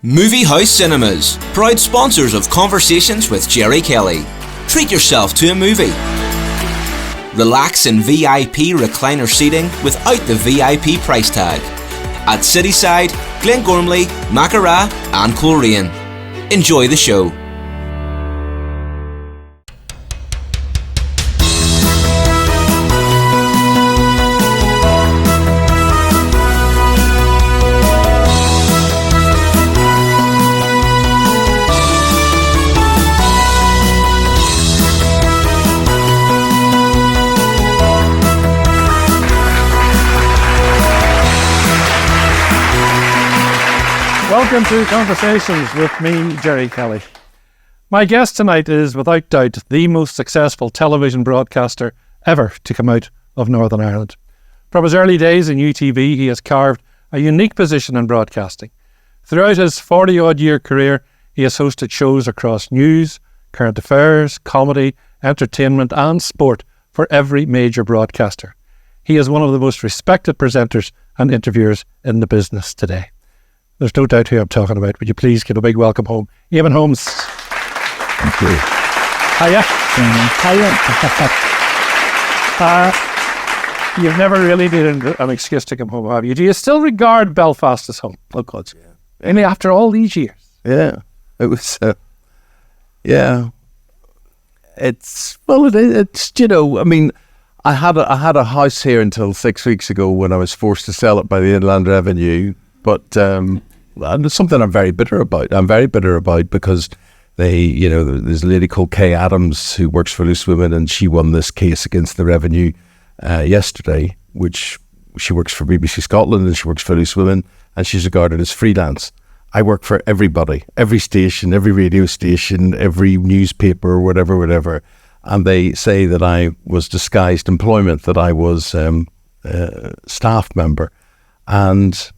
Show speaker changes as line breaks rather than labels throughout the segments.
Movie House Cinemas, proud sponsors of Conversations with Gerry Kelly. Treat yourself to a movie. Relax in VIP recliner seating without the VIP price tag. At Cityside, Glengormley, Mackara and Coleraine. Enjoy the show.
Welcome to Conversations with me, Gerry Kelly. My guest tonight is, without doubt, the most successful television broadcaster ever to come out of Northern Ireland. From his early days in UTV, he has carved a unique position in broadcasting. Throughout his 40-odd year career, he has hosted shows across news, current affairs, comedy, entertainment and sport for every major broadcaster. He is one of the most respected presenters and interviewers in the business today. There's no doubt who I'm talking about. Would you please give a big welcome home, Eamonn Holmes.
Thank you.
Hiya. You've never really needed an excuse to come home, have you? Do you still regard Belfast as home?
Oh God, yeah.
I mean, after all these years.
Yeah, it was. Yeah, it's you know. I mean, I had a house here until 6 weeks ago when I was forced to sell it by the Inland Revenue. But and it's something I'm very bitter about. I'm very bitter about because there's a lady called Kay Adams who works for Loose Women, and she won this case against the Revenue yesterday, which she works for BBC Scotland and she works for Loose Women, and she's regarded as freelance. I work for everybody, every station, every radio station, every newspaper, whatever, and they say that I was disguised employment, that I was staff member, and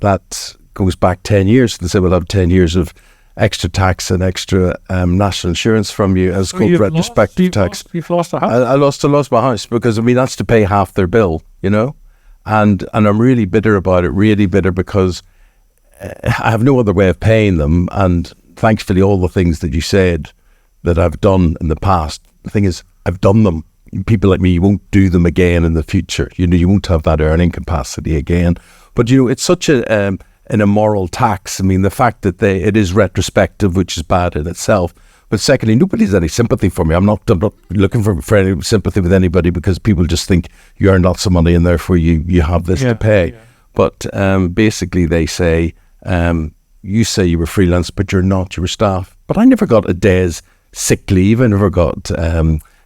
that goes back 10 years. They say we'll have 10 years of extra tax and extra national insurance from you as called retrospective tax.
You've lost a house?
I lost my house because, I mean, that's to pay half their bill, you know? And I'm really bitter about it, because I have no other way of paying them. And thankfully, all the things that you said that I've done in the past, the thing is, I've done them. People like me, you won't do them again in the future. You know, you won't have that earning capacity again. But, you know, it's such an immoral tax. I mean, the fact that it is retrospective, which is bad in itself. But secondly, nobody has any sympathy for me. I'm not looking for any sympathy with anybody because people just think you earn lots of money and therefore you have this to pay. Yeah. But basically they say, you say you were freelance, but you're not, you were staff. But I never got a day's sick leave. I never got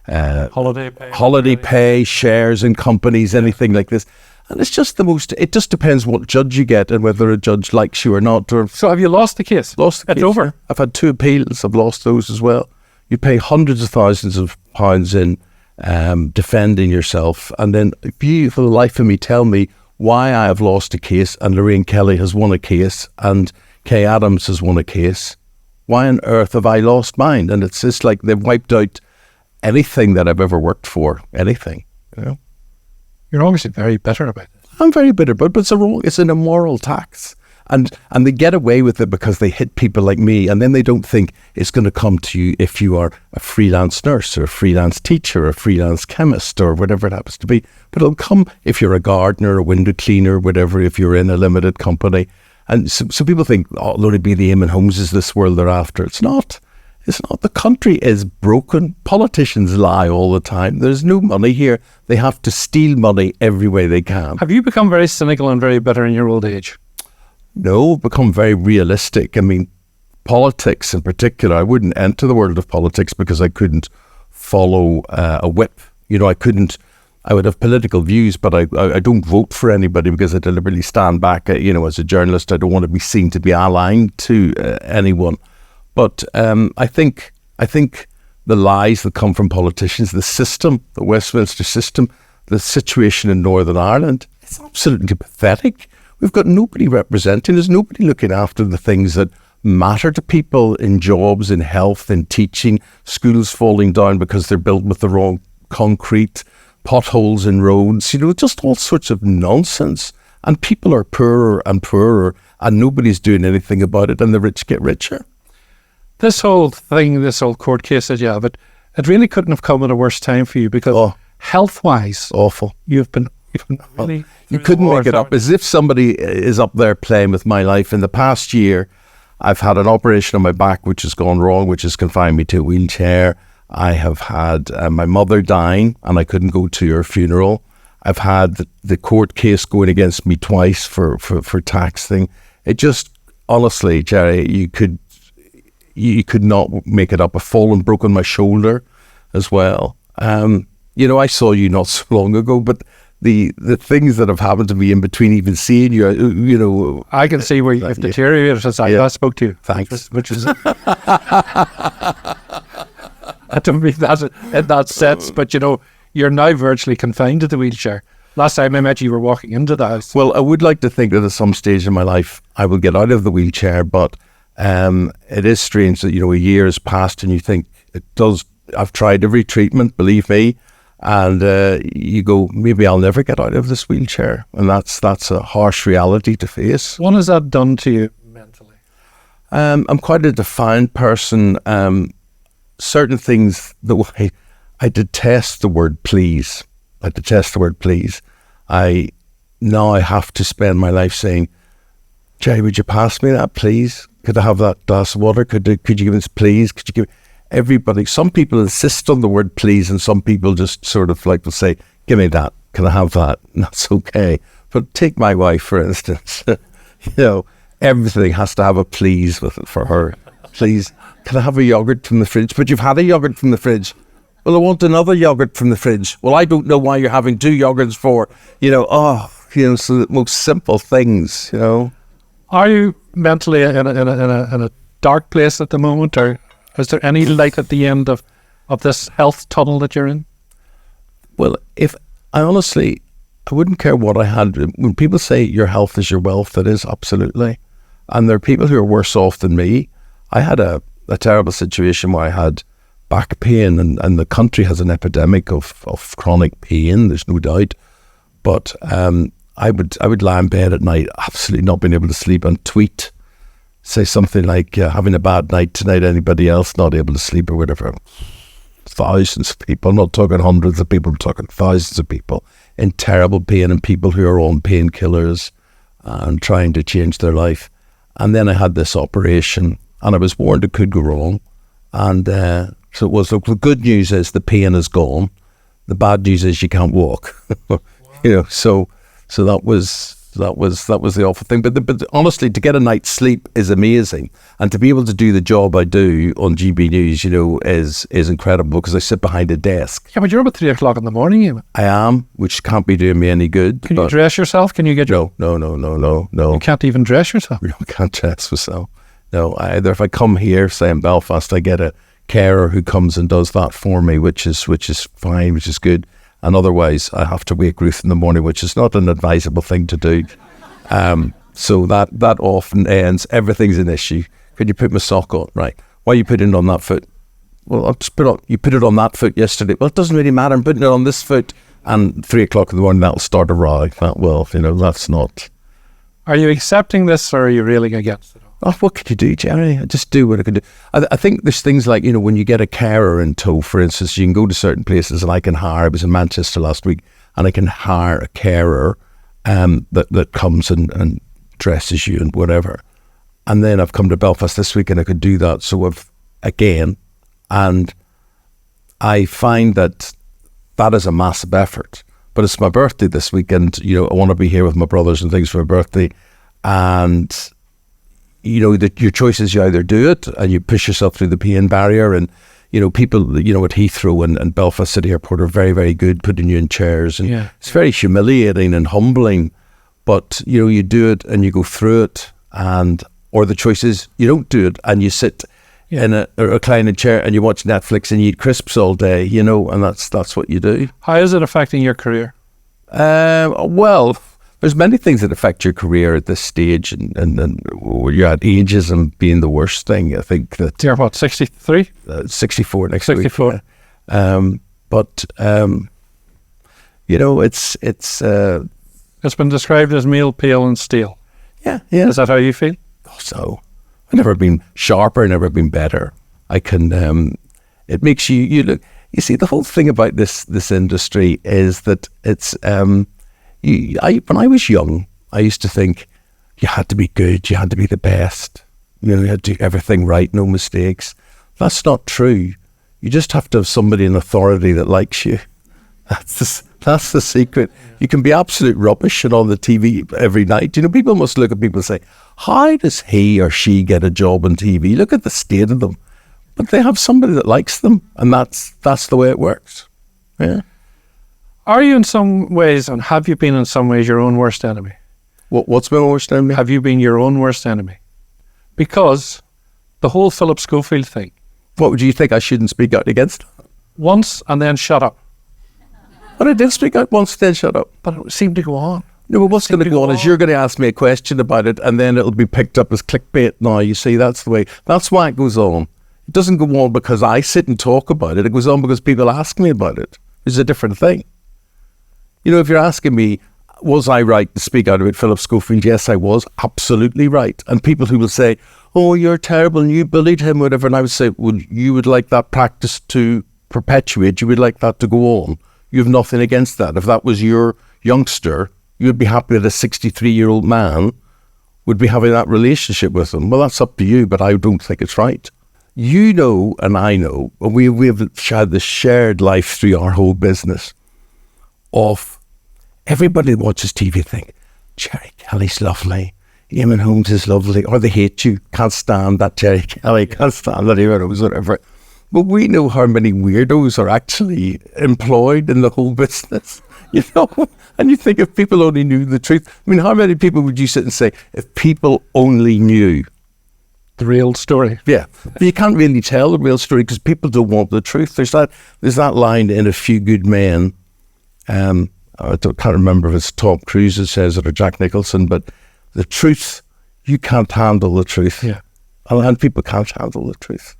holiday pay, shares in companies, anything like this. And it's just it just depends what judge you get and whether a judge likes you or not.
So have you lost the case?
Lost the case.
It's over?
I've had 2 appeals. I've lost those as well. You pay hundreds of thousands of pounds in defending yourself. And then if you, for the life of me, tell me why I have lost a case and Lorraine Kelly has won a case and Kay Adams has won a case, why on earth have I lost mine? And it's just like they've wiped out anything that I've ever worked for, anything, you know.
You're obviously very bitter about it.
I'm very bitter, but it's an immoral tax. And they get away with it because they hit people like me, and then they don't think it's going to come to you if you are a freelance nurse or a freelance teacher or a freelance chemist or whatever it happens to be. But it'll come if you're a gardener, a window cleaner, whatever, if you're in a limited company. And so people think, oh, it'll only be the Eamonn Holmes' this world they're after. It's not. It's not. The country is broken. Politicians lie all the time. There's no money here. They have to steal money every way they can.
Have you become very cynical and very bitter in your old age?
No, I've become very realistic. I mean, politics in particular, I wouldn't enter the world of politics because I couldn't follow a whip. You know, I would have political views, but I don't vote for anybody because I deliberately stand back. You know, as a journalist, I don't want to be seen to be aligned to anyone. But I think the lies that come from politicians, the system, the Westminster system, the situation in Northern Ireland, it's absolutely pathetic. We've got nobody representing. There's nobody looking after the things that matter to people in jobs, in health, in teaching, schools falling down because they're built with the wrong concrete, potholes in roads, you know, just all sorts of nonsense. And people are poorer and poorer. and nobody's doing anything about it, and the rich get richer.
This whole thing, this whole court case that you have, it really couldn't have come at a worse time for you, because health-wise,
awful.
You've been really...
You couldn't make it up. As if somebody is up there playing with my life. In the past year, I've had an operation on my back which has gone wrong, which has confined me to a wheelchair. I have had my mother dying, and I couldn't go to her funeral. I've had the court case going against me twice for tax thing. It just, honestly, Gerry, you could not make it up. I've fallen, broken my shoulder as well. I saw you not so long ago, but the things that have happened to me in between even seeing you,
I can see where you've deteriorated since I last spoke to you.
Thanks.
Which is I don't mean that in that sense, but you're now virtually confined to the wheelchair. Last time I met you, were walking into the house.
Well, I would like to think that at some stage in my life I will get out of the wheelchair, but it is strange that a year has passed and you think it does. I've tried every treatment, believe me, and you go, maybe I'll never get out of this wheelchair, and that's a harsh reality to face.
What has that done to you mentally?
I'm quite a defiant person. Certain things, the way I detest the word please. I have to spend my life saying, Gerry, would you pass me that, please? Could I have that glass of water? Could you give us, please? Could you give everybody? Some people insist on the word please, and some people just sort of will say, give me that. Can I have that? And that's okay. But take my wife, for instance. Everything has to have a please with it for her. Please, can I have a yogurt from the fridge? But you've had a yogurt from the fridge. Well, I want another yogurt from the fridge. Well, I don't know why you're having 2 yogurts for, so the most simple things,
Are you mentally in a dark place at the moment, or is there any light at the end of this health tunnel that you're in?
Well, I wouldn't care what I had. When people say your health is your wealth, it is, absolutely. And there are people who are worse off than me. I had a terrible situation where I had back pain, and the country has an epidemic of chronic pain, there's no doubt. But I would lie in bed at night, absolutely not being able to sleep, and tweet, say something like, having a bad night tonight, anybody else not able to sleep or whatever. Thousands of people, I'm not talking hundreds of people, I'm talking thousands of people in terrible pain, and people who are on painkillers and trying to change their life. And then I had this operation, and I was warned it could go wrong. And so it was, the good news is the pain is gone. The bad news is you can't walk. So that was the awful thing. But honestly, to get a night's sleep is amazing, and to be able to do the job I do on GB News, is incredible, because I sit behind a desk.
Yeah, but you're up at 3 o'clock in the morning, Eamonn.
I am, which can't be doing me any good.
Can you dress yourself? Can you get your...
No.
You can't even dress yourself?
No, I can't dress myself. No, either if I come here, say in Belfast, I get a carer who comes and does that for me, which is fine, which is good. And otherwise, I have to wake Ruth in the morning, which is not an advisable thing to do. So that often ends. Everything's an issue. Could you put my sock on? Right. Why are you putting it on that foot? Well, you put it on that foot yesterday. Well, it doesn't really matter. I'm putting it on this foot. And 3 o'clock in the morning, that'll start a row. That's not...
Are you accepting this, or are you railing against it?
Oh, what could you do, Gerry? I just do what I can do. I think there's things like, when you get a carer in tow, for instance, you can go to certain places, and I was in Manchester last week, and I can hire a carer that comes and dresses you and whatever. And then I've come to Belfast this week, and I could do that. So and I find that is a massive effort. But it's my birthday this weekend. I want to be here with my brothers and things for my birthday. And your choice is you either do it and you push yourself through the pain barrier, and people at Heathrow and Belfast City Airport are very, very good putting you in chairs, and it's very humiliating and humbling, but you do it and you go through it, or the choice is you don't do it and you sit in a reclining chair and you watch Netflix and you eat crisps all day, and that's what you do.
How is it affecting your career?
Well, there's many things that affect your career at this stage, and you're at ageism being the worst thing. I think that
you're what, 63?
64 next
64.
week. But it's been
described as male, pale, and stale.
Yeah, yeah.
Is that how you feel?
So I've never been sharper, never been better. I can, it makes you look, you see, the whole thing about this industry is that it's, when I was young, I used to think you had to be good, you had to be the best, you had to do everything right, no mistakes. That's not true. You just have to have somebody in authority that likes you. That's the secret. You can be absolute rubbish and on the TV every night. People must look at people and say, how does he or she get a job on TV? Look at the state of them. But they have somebody that likes them, and that's the way it works. Yeah.
Are you in some ways, and have you been in some ways, your own worst enemy?
What's my worst enemy?
Have you been your own worst enemy? Because the whole Philip Schofield thing.
What would you think I shouldn't speak out against?
Once and then shut up.
But I did speak out once, then shut up.
But it seemed to go on.
No, but what's going to go on is you're going to ask me a question about it, and then it'll be picked up as clickbait now. You see, that's the way. That's why it goes on. It doesn't go on because I sit and talk about it. It goes on because people ask me about it. It's a different thing. If you're asking me, was I right to speak out about Philip Schofield? Yes, I was. Absolutely right. And people who will say, oh, you're terrible and you bullied him, whatever. And I would say, well, you would like that practice to perpetuate. You would like that to go on. You have nothing against that. If that was your youngster, you would be happy that a 63-year-old man would be having that relationship with him. Well, that's up to you, but I don't think it's right. You know, and I know, and we've had this shared life through our whole business of everybody that watches TV think, Gerry Kelly's lovely, Eamonn Holmes is lovely, or they hate you, can't stand that Gerry Kelly, can't stand that Eamonn Holmes, whatever. But we know how many weirdos are actually employed in the whole business, And you think if people only knew the truth, how many people would you sit and say, if people only knew
the real story?
Yeah, but you can't really tell the real story because people don't want the truth. There's that line in A Few Good Men. I can't remember if it's Tom Cruise that says it or Jack Nicholson, but the truth, you can't handle the truth.
Yeah,
and people can't handle the truth.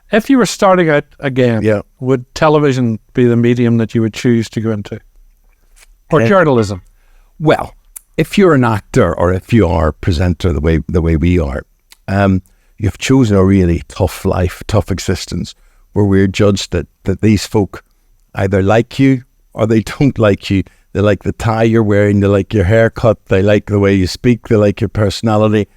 If you were starting out again, would television be the medium that you would choose to go into? Or journalism?
Well, if you're an actor or if you are a presenter the way we are, you've chosen a really tough life, tough existence, where we're judged that these folk either like you or they don't like you. They like the tie you're wearing, they like your haircut, they like the way you speak, they like your personality,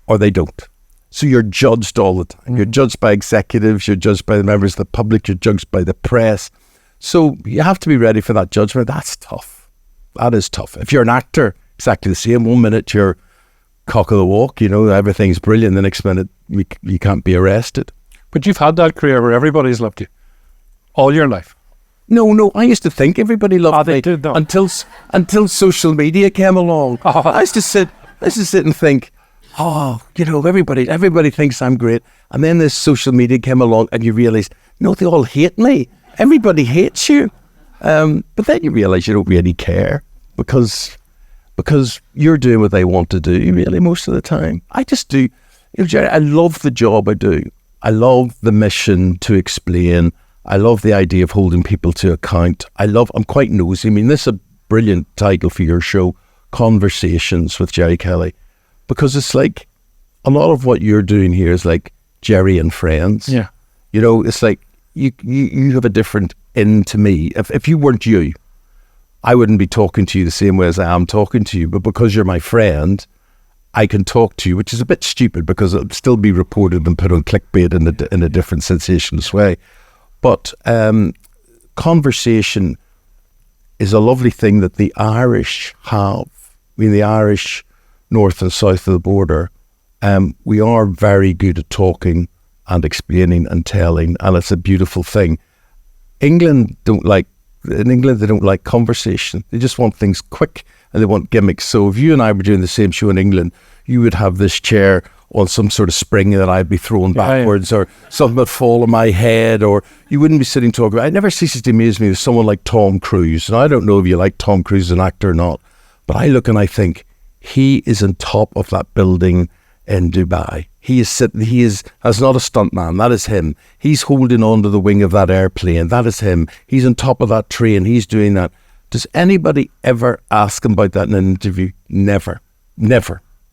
or they don't. So you're judged all the time. You're judged by executives, you're judged by the members of the public, you're judged by the press. So you have to be ready for that judgment. That's tough. That is tough. If you're an actor, exactly the same. 1 minute you're cock of the walk, everything's brilliant. The next minute you can't be arrested.
But you've had that career where everybody's loved you all your life.
No, I used to think everybody loved me
did, though.
until social media came along. I used to sit and think, everybody thinks I'm great. And then this social media came along and you realise, no, they all hate me. Everybody hates you. But then you realise you don't really care because you're doing what they want to do, really, most of the time. I just do. Gerry, I love the job I do. I love the mission to explain. I love the idea of holding people to account. I'm quite nosy. This is a brilliant title for your show, Conversations with Gerry Kelly, because it's like a lot of what you're doing here is like Gerry and friends.
Yeah.
It's like you have a different in to me. If you weren't you, I wouldn't be talking to you the same way as I am talking to you. But because you're my friend, I can talk to you, which is a bit stupid because it'll still be reported and put on clickbait in a different sensationalist way. But conversation is a lovely thing that the Irish have. The Irish, north and south of the border, we are very good at talking and explaining and telling, and it's a beautiful thing. In England, they don't like conversation. They just want things quick and they want gimmicks. So if you and I were doing the same show in England, you would have this chair on some sort of spring that I'd be throwing backwards, or something would fall on my head, or you wouldn't be sitting talking about. It never ceases to amaze me with someone like Tom Cruise. And I don't know if you like Tom Cruise as an actor or not, but I look and I think he is on top of that building in Dubai. He is sitting, that's not a stuntman, that is him. He's holding on to the wing of that airplane, that is him. He's on top of that train, he's doing that. Does anybody ever ask him about that in an interview? Never.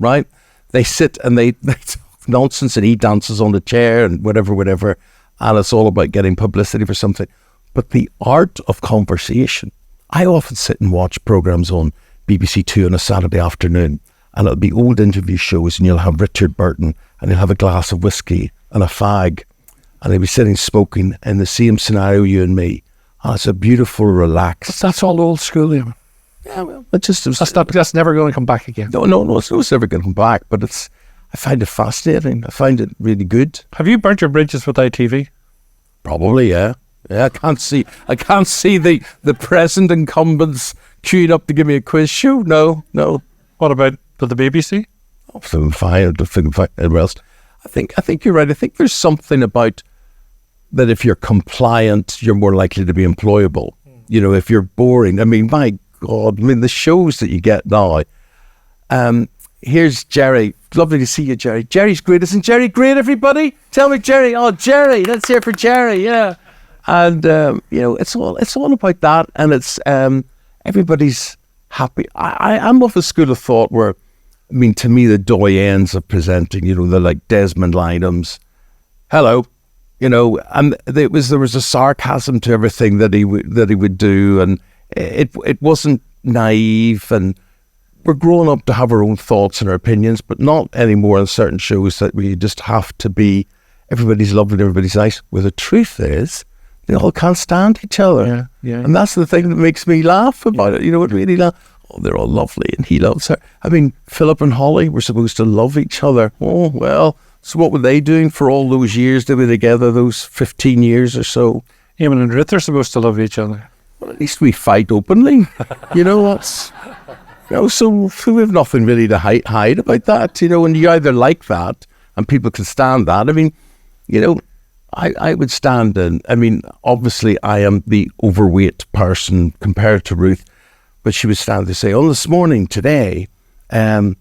right? They sit and they talk nonsense, and he dances on the chair and whatever, and it's all about getting publicity for something. But the art of conversation, I often sit and watch programs on BBC Two on a Saturday afternoon, and it'll be old interview shows, and you'll have Richard Burton, and he'll have a glass of whiskey and a fag, and he'll be sitting smoking in the same scenario, you and me. And it's a beautiful, relaxed.
But that's all old school, Eamonn.
Yeah, well,
That's never going to come back again.
No, it's never going to come back. But I find it fascinating. I find it really good.
Have you burnt your bridges with ITV?
Probably, yeah. Yeah, I can't see the present incumbents queued up to give me a quiz show. No.
What about with the BBC?
I'm feeling fine. I'm feeling fine. Everywhere else. I think you're right. I think there's something about that. If you're compliant, you're more likely to be employable. You know, if you're boring. I mean, my God. I mean, the shows that you get now. Here's Gerry. Lovely to see you, Gerry. Gerry's great. Isn't Gerry great, everybody? Tell me, Gerry. Oh, Gerry. Let's hear for Gerry. Yeah. And, it's all about that. And it's everybody's happy. I'm of a school of thought where, I mean, to me, the doyens of presenting, they're like Desmond Lynams. Hello. And there was a sarcasm to everything that he would do. And it wasn't naive, and we're growing up to have our own thoughts and our opinions, but not anymore on certain shows that we just have to be, everybody's lovely and everybody's nice. Well, the truth is, they all can't stand each other. Yeah. And that's the thing that makes me laugh about it. What really laugh? Oh, they're all lovely and he loves her. I mean, Philip and Holly were supposed to love each other. Oh, well, so what were they doing for all those years they were together, those 15 years or so?
Eamonn and Ruth are supposed to love each other.
Well, at least we fight openly. That's... so we have nothing really to hide about that, and you either like that and people can stand that. I mean, I would stand in, I mean, obviously I am the overweight person compared to Ruth, but she would stand to say, this morning, today, and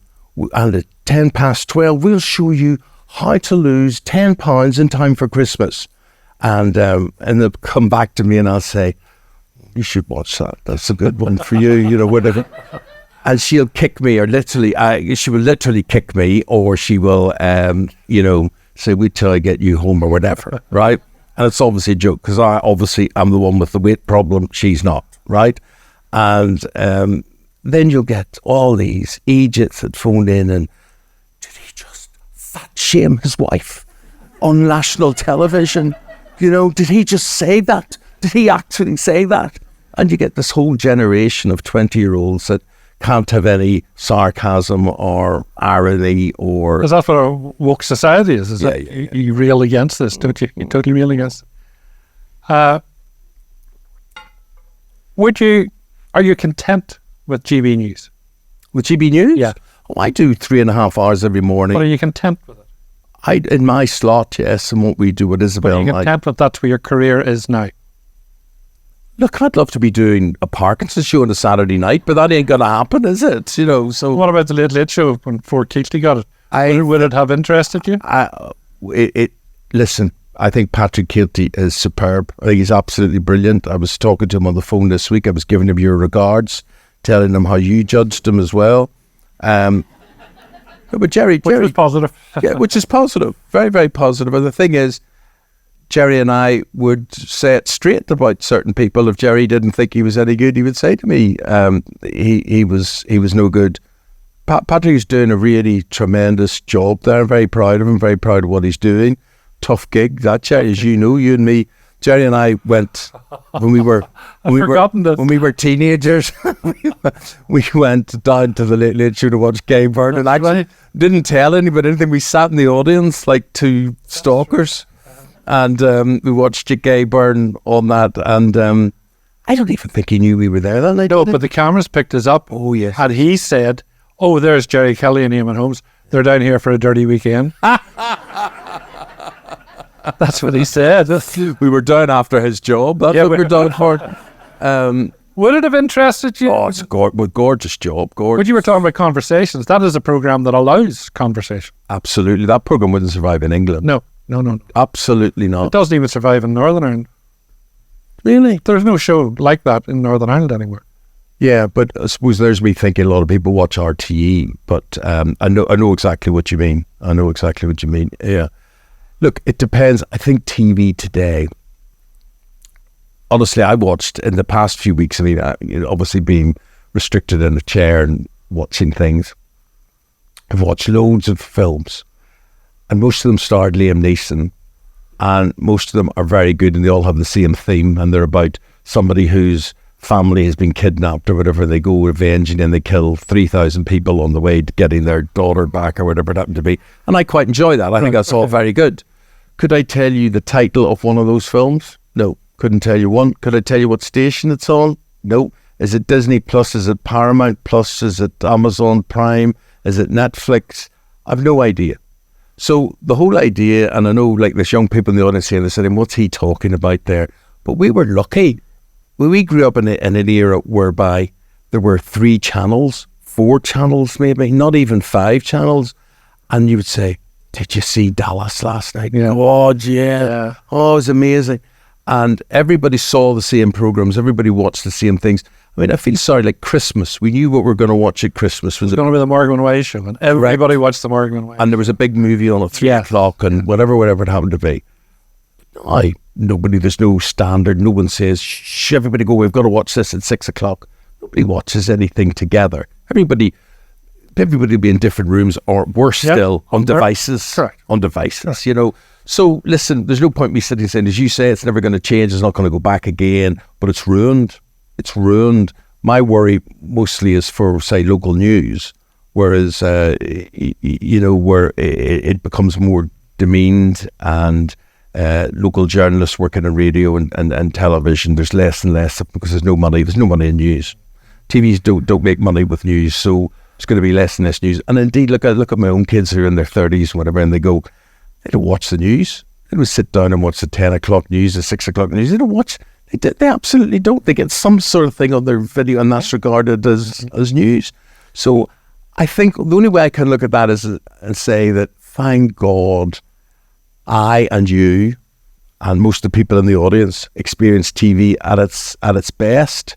at 12:10, we'll show you how to lose 10 pounds in time for Christmas. And they'll come back to me and I'll say, you should watch that. That's a good one for you, whatever. And she'll kick me, or she will literally kick me, or she will, say, wait till I get you home or whatever, right? And it's obviously a joke, because I'm the one with the weight problem, she's not, right? And then you'll get all these idiots that phone in and, did he just fat shame his wife on national television? Did he just say that? Did he actually say that? And you get this whole generation of 20-year-olds that can't have any sarcasm or irony or...
Is that what our woke society is? You rail against this, don't you? You totally rail against it. Are you content with GB News?
With GB News?
Yeah.
Oh, I do 3.5 hours every morning.
But are you content with it?
In my slot, yes, and what we do with Isabel.
Are you content with that's where your career is now?
Look, I'd love to be doing a Parkinson's show on a Saturday night, but that ain't going to happen, is it? So
what about the Late Late Show when Ford Keithley got it? Would it have interested you?
Listen, I think Patrick Keithley is superb. I think he's absolutely brilliant. I was talking to him on the phone this week. I was giving him your regards, telling him how you judged him as well. But Gerry...
Which was positive.
Yeah, which is positive. Very, very positive. And the thing is, Gerry and I would say it straight about certain people. If Gerry didn't think he was any good, he would say to me, he was no good. Patrick's doing a really tremendous job there. I'm very proud of him, very proud of what he's doing. Tough gig, that, Gerry, as you know. You and me, Gerry and I went when we were teenagers. we went down to the Late Late Show to watch Gay Byrne, and actually didn't tell anybody anything. We sat in the audience like two stalkers. And we watched Gay Byrne on that, and I don't even think he knew we were there that night.
No, but the cameras picked us up.
Oh, yes.
And he said, there's Gerry Kelly and Eamonn Holmes. They're down here for a dirty weekend. That's what he said.
We were down after his job. That's what we're down for.
Would it have interested you?
Oh, it's a gorgeous job. Gorgeous.
But you were talking about conversations. That is a programme that allows conversation.
Absolutely. That programme wouldn't survive in England.
No.
Absolutely not.
It doesn't even survive in Northern Ireland.
Really?
There's no show like that in Northern Ireland anymore.
Yeah, but I suppose there's me thinking a lot of people watch RTE, but I know exactly what you mean. Yeah. Look, it depends. I think TV today, honestly, I watched in the past few weeks, obviously being restricted in a chair and watching things, I've watched loads of films, and most of them starred Liam Neeson, and most of them are very good, and they all have the same theme, and they're about somebody whose family has been kidnapped or whatever. They go revenging and they kill 3,000 people on the way to getting their daughter back or whatever it happened to be. And I quite enjoy that. I think that's all very good. Could I tell you the title of one of those films? No. Couldn't tell you one. Could I tell you what station it's on? No. Is it Disney Plus? Is it Paramount Plus? Is it Amazon Prime? Is it Netflix? I've no idea. So the whole idea, and I know like there's young people in the audience here, they're saying, what's he talking about there? But we were lucky. We grew up in an era whereby there were 3 channels, 4 channels maybe, not even 5 channels. And you would say, did you see Dallas last night?
Yeah.
Oh, yeah. Oh, it was amazing. And everybody saw the same programs. Everybody watched the same things. I mean, I feel sorry, like Christmas. We knew what we were going to watch at Christmas.
It was going to be the Morgan and Way show, and everybody watched the Morgan and Way.
And there was a big movie on at 3 o'clock and whatever it happened to be. There's no standard. No one says, shh, everybody go, we've got to watch this at 6 o'clock. Nobody watches anything together. Everybody will be in different rooms, or worse still, on devices.
Correct.
On devices, you know. So listen, there's no point me sitting saying, as you say, it's never going to change, it's not going to go back again, but it's ruined. It's ruined. My worry mostly is for, say, local news, whereas, where it becomes more demeaned, and local journalists working in radio and television, there's less and less because there's no money in news. TVs don't make money with news, so it's going to be less and less news. And indeed, look at my own kids who are in their 30s and whatever, and they don't watch the news. They don't sit down and watch the 10 o'clock news, the 6 o'clock news. They don't watch. They absolutely don't. They get some sort of thing on their video, and that's regarded as news. So I think the only way I can look at that is and say that, thank God, I and you and most of the people in the audience experience TV at its best.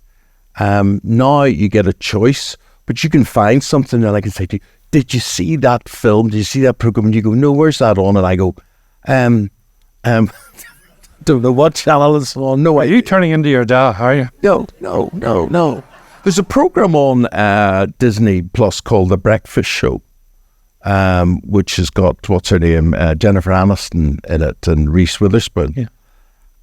Now you get a choice, but you can find something, and I can say to you, did you see that film? Did you see that program? And you go, no, where's that on? And I go, don't know what channel it's on. No,
are you turning into your dad, are you?
No. There's a program on Disney Plus called The Breakfast Show, which has got, what's her name, Jennifer Aniston in it, and Reese Witherspoon. Yeah.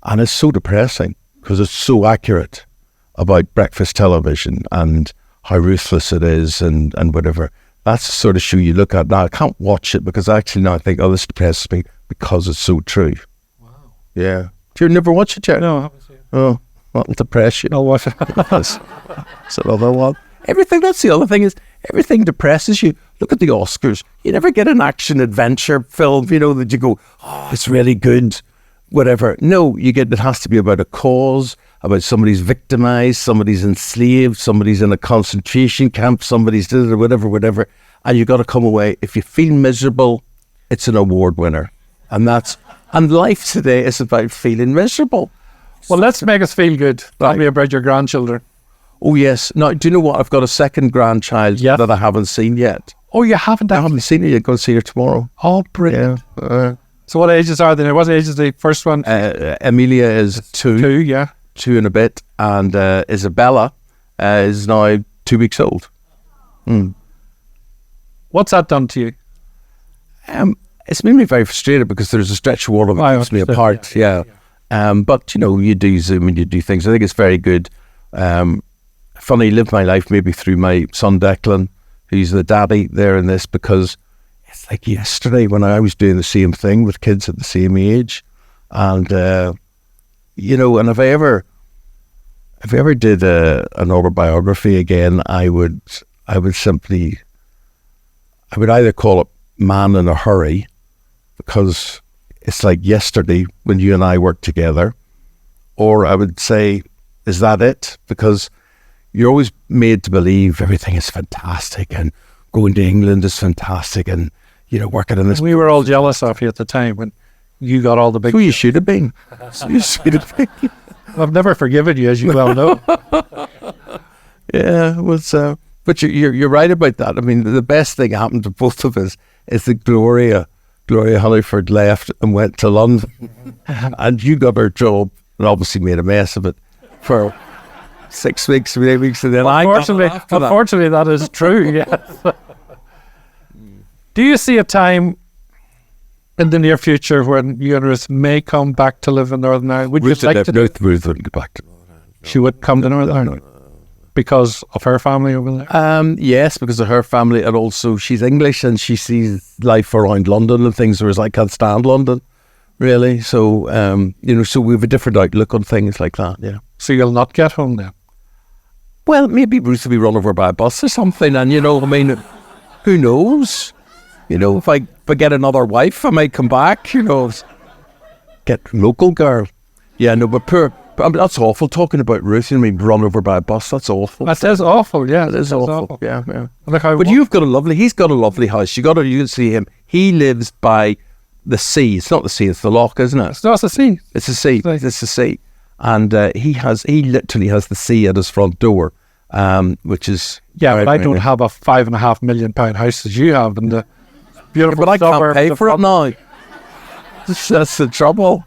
And it's so depressing because it's so accurate about breakfast television and how ruthless it is and whatever. That's the sort of show you look at. Now, I can't watch it because actually now I think, this depresses me because it's so true. Wow. Yeah. Do you never watch it yet?
No, I haven't seen it.
Oh, that'll depress you.
I'll watch it.
That's another one. That's the other thing, is everything depresses you. Look at the Oscars. You never get an action-adventure film, that you go, it's really good, whatever. No, it has to be about a cause, about somebody's victimized, somebody's enslaved, somebody's in a concentration camp, somebody's did it, or whatever. And you got to come away. If you feel miserable, it's an award winner. And life today is about feeling miserable.
Well, let's make us feel good. Tell me about your grandchildren.
Oh, yes. Now, do you know what? I've got a second grandchild that I haven't seen yet.
Oh, you haven't?
I haven't seen it yet. Going to see her tomorrow.
Oh, brilliant. Yeah. So what ages are they now? What age is the first one?
Amelia is 2.
2, yeah.
2 and a bit. And Isabella is now 2 weeks old. Mm.
What's that done to you?
It's made me very frustrated because there's a stretch of water that keeps me apart. Yeah. But, you do Zoom and you do things. I think it's very good. Funny, live my life maybe through my son Declan, who's the daddy there in this, because it's like yesterday when I was doing the same thing with kids at the same age. And, and if I ever did an autobiography again, I would either call it Man in a Hurry, because it's like yesterday when you and I worked together, or I would say, is that it? Because you're always made to believe everything is fantastic and going to England is fantastic and, working in this.
We were all jealous of you at the time when you got all the big...
So you should have been. You should have been.
I've never forgiven you, as you well know.
Yeah, it was. But you're right about that. I mean, the best thing happened to both of us is that Gloria Hungerford left and went to London, and you got her job and obviously made a mess of it for 6 weeks, 8 weeks, and then
unfortunately, that is true. Yes. Do you see a time in the near future when you and Ruth may come back to live in Northern Ireland? Would
Ruth
you like to?
Ruth wouldn't go back to Northern Ireland. No.
She would come to Northern Ireland because of her family over there.
Yes, because of her family, and also she's English and she sees life around London and things, whereas I can't stand London, really. So so we have a different outlook on things like that. Yeah.
So you'll not get home then?
Well, maybe Ruth will be run over by a bus or something, and who knows? If I get another wife, I might come back. Get local girl. Yeah, no, but that's awful. Talking about Ruth, run over by a bus. That's awful.
That is awful. Yeah,
it is awful. Yeah.
But
he's got a lovely house. You can see him. He lives by the sea. It's not the sea. It's the loch, isn't it?
It's not the sea.
It's the sea. It's the sea. And he literally has the sea at his front door, which is
but I don't have a £5.5 million house as you have in the beautiful.
But I can't pay for it now. That's the trouble.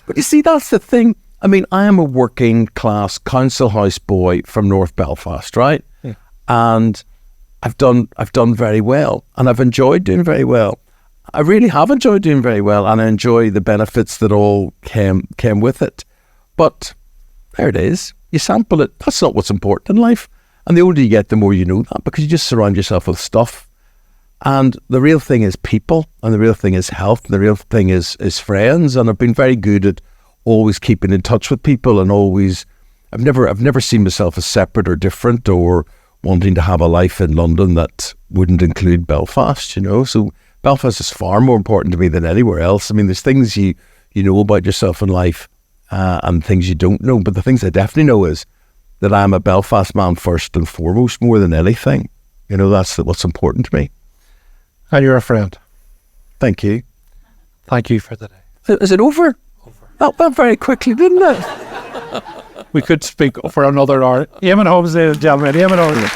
But you see, that's the thing. I mean, I am a working class council house boy from North Belfast, right? Yeah. And I've done very well, and I've enjoyed doing very well. I really have enjoyed doing very well, and I enjoy the benefits that all came with it. But there it is. You sample it. That's not what's important in life. And the older you get, the more you know that, because you just surround yourself with stuff. And the real thing is people, and the real thing is health, and the real thing is friends. And I've been very good at always keeping in touch with people, and I've never seen myself as separate or different or wanting to have a life in London that wouldn't include Belfast, So Belfast is far more important to me than anywhere else. I mean, there's things you know about yourself in life and things you don't know. But the things I definitely know is that I'm a Belfast man first and foremost, more than anything. That's what's important to me.
And you're a friend.
Thank you.
Thank you for the day.
Is it over? That went very quickly, didn't it?
We could speak for another hour. Eamonn Holmes, ladies and gentlemen. Eamonn Holmes.